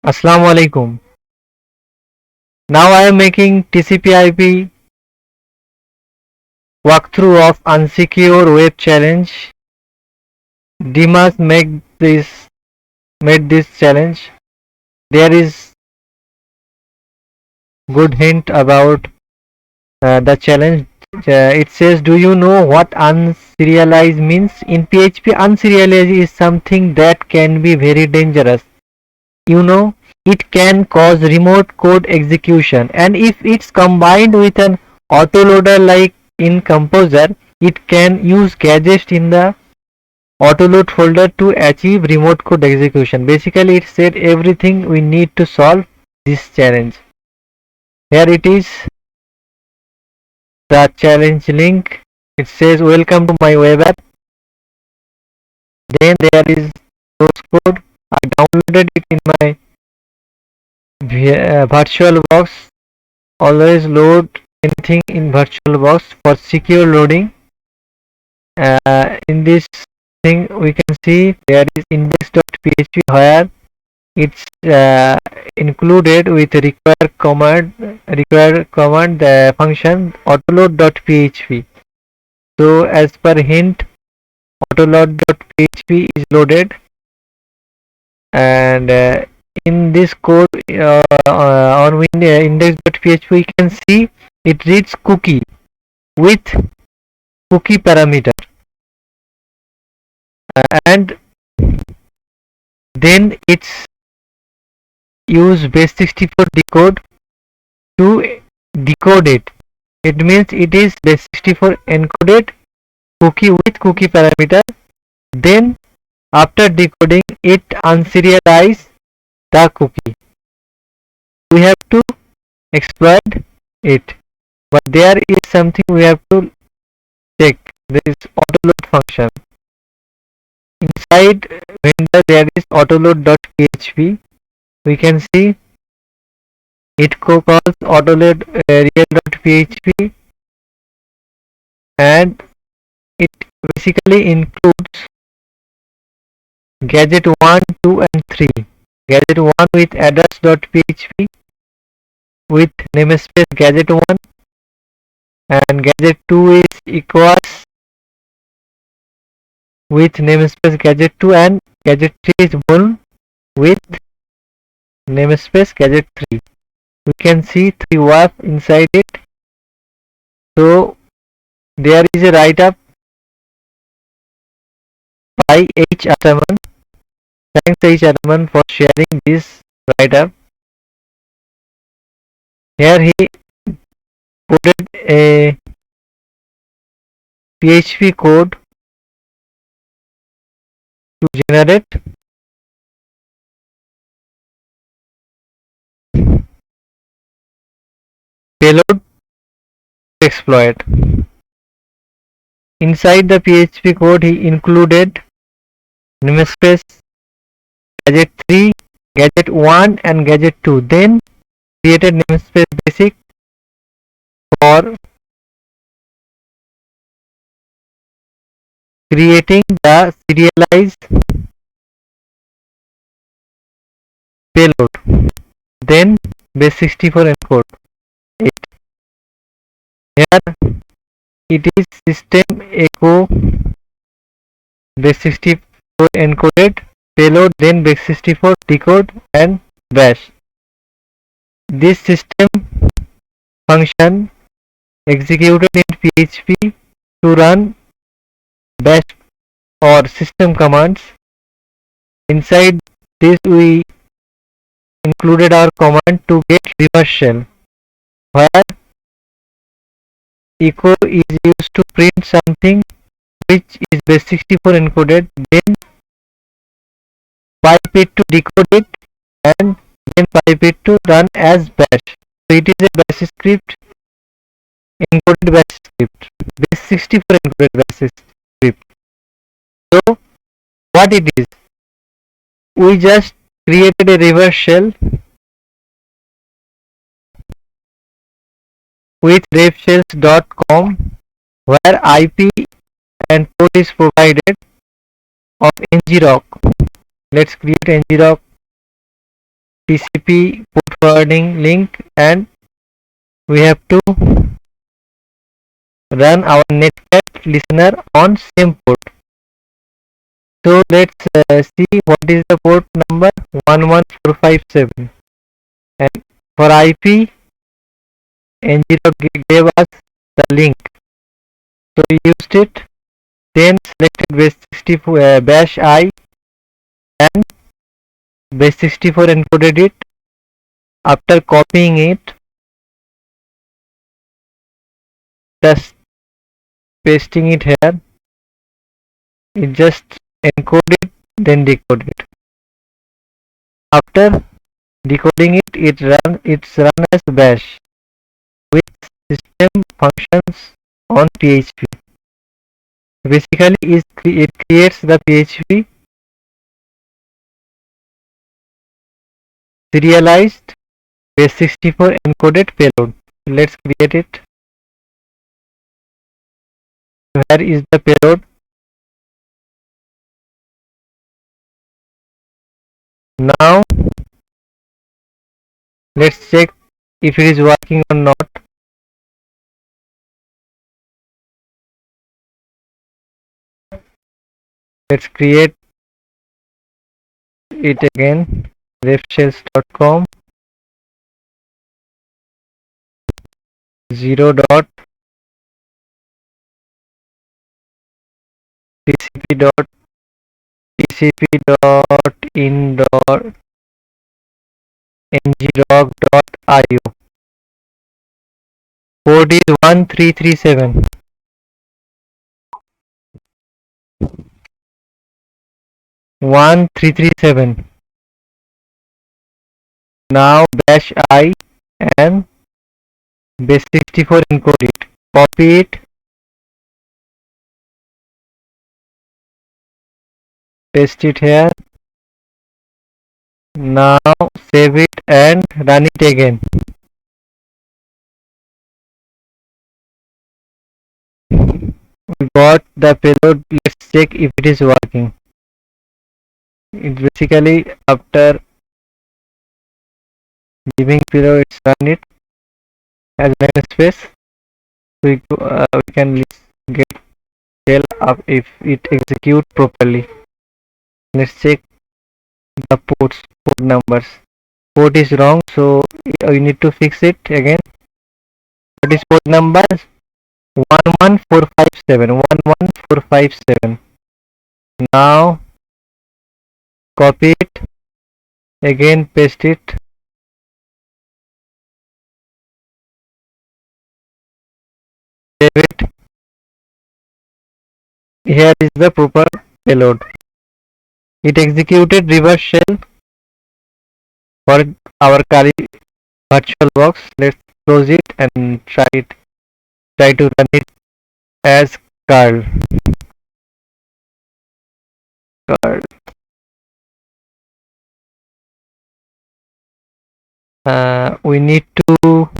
Assalamu alaikum. Now I am making TCP/IP walkthrough of unsecure web challenge. Dimas made this challenge. There is good hint about the challenge. It says, do you know what unserialize means? In PHP, unserialize is something that can be very dangerous. You know, it can cause remote code execution, and if it's combined with an autoloader like in Composer, it can use gadgets in the autoload folder to achieve remote code execution. Basically, it said everything we need to solve this challenge. Here it is, the challenge link. It says welcome to my web app. Then there is source code. I downloaded it in my virtual box. Always load anything in virtual box for secure loading. In this thing we can see there is index.php where it's included with required command the function autoload.php. So as per hint, autoload.php is loaded, and in this code on index.php we can see it reads cookie with cookie parameter, and then it's use base64 decode to decode it. It means it is base64 encoded cookie with cookie parameter. Then after decoding it unserialize the cookie. We have to exploit it, but there is something we have to check. There is autoload function. Inside vendor there is autoload.php. We can see it calls autoload real.php, and it basically includes gadget 1, 2 and 3. Gadget 1 with address.php with namespace gadget 1, and gadget 2 is equals with namespace gadget 2, and gadget 3 is bool with namespace gadget 3. We can see 3 WAF inside it. So there is a write-up by H. Ataman. Thanks H. Ataman for sharing this write-up. Here he coded a PHP code to generate payload exploit. Inside the PHP code he included namespace gadget 3, gadget 1 and gadget 2. Then created namespace basic for creating the serialized payload. Then base64 encode it. Here it is system echo base64 encoded payload, then base64 decode and bash. This system function executed in PHP to run bash or system commands. Inside this we included our command to get reverse shell, where echo is used to print something which is base64 encoded, then pipe it to decode it, and then pipe it to run as bash. So it is a bash script, encoded bash script, base64 encoded bash script. So what it is, we just created a reverse shell with refshells.com where IP and port is provided of ngrok. Let's create ngrok TCP port forwarding link, and we have to run our netcat listener on same port. So let's see what is the port number 11457, and for IP N0 gave us the link, so we used it. Then selected base64 bash I and base64 encoded it. After copying it, just pasting it here, it just encode it, then decode it. After decoding it, it's run as bash with system functions on PHP. Basically, it creates the PHP serialized base64 encoded payload. Let's create it. Where is the payload? Now let's check if it is working or not. Let's create it again. refshells.com 0 dot tcp dot tcp dot in dot nglog dot io. Port is 1337. Now bash I and base64 encode it. Copy it, paste it here. Now save it and run it again. We got the payload. Let's check if it is working. It basically, after giving payload, it's run it as namespace. We can get tell up if it execute properly. Let's check the port numbers. Port is wrong, so we need to fix it again. What is port number? 11457. Now copy it again, paste it, save it. Here is the proper payload. It executed reverse shell for our Kali virtual box. Let's close it and try to run it as curl. We need to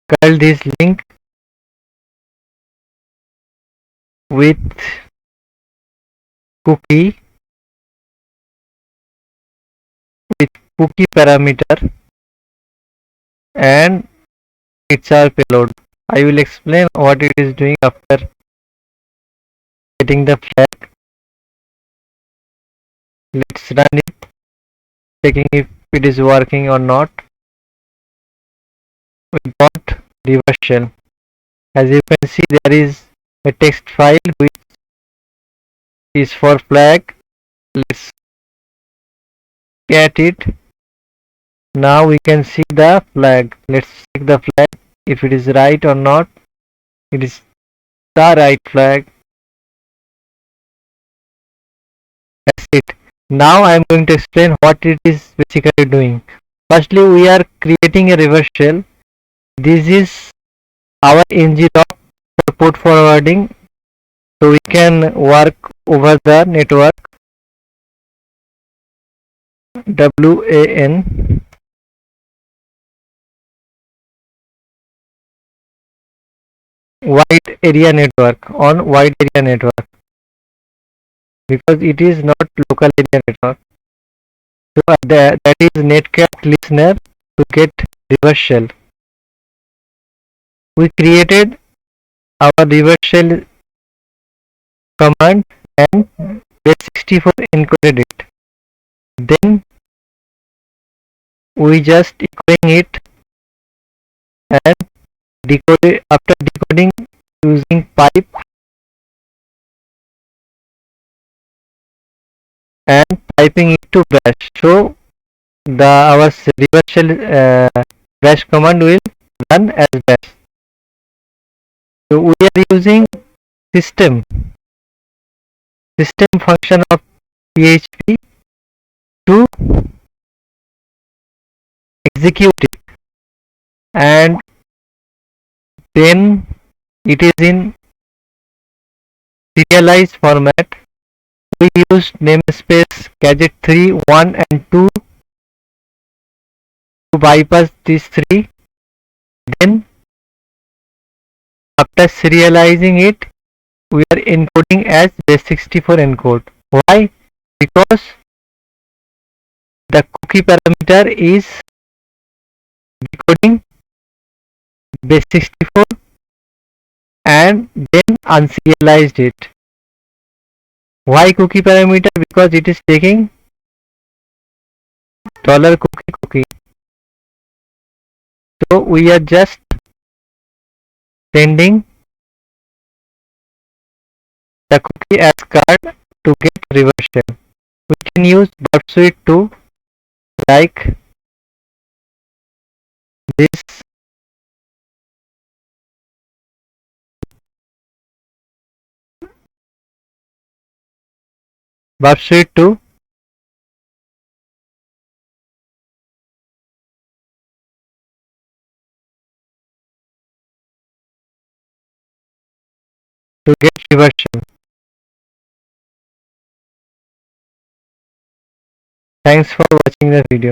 curl this link with cookie parameter, and it's our payload. I will explain what it is doing after getting the flag. Let's run it, checking if it is working or not. We got reverse shell. As you can see, there is a text file which is for flag. Let's get it. Now we can see the flag. Let's check the flag if it is right or not. It is the right flag. That's it. Now I am going to explain what it is basically doing. Firstly, we are creating a reverse shell. This is our nglog for port forwarding, so we can work over the network. WAN wide area network, on wide area network, because it is not local area network. So that is netcat listener to get reverse shell. We created our reverse shell command and base64 encoded it. Then we just echoing it and decode after decoding using pipe and typing it to bash. So the our reverse shell bash command will run as bash. So we are using system function of PHP to execute it, and then it is in serialized format. We use namespace gadget 3, 1 and 2 to bypass these three. Then after serializing it, we are encoding as base64 encode. Why? Because the cookie parameter is decoding base64 and then unserialized it. Why cookie parameter? Because it is taking $cookie. So we are just sending the cookie as card to get reverse shell. We can use burp suite too, like this. Burp suite too to get reverse shell. Thanks for watching the video.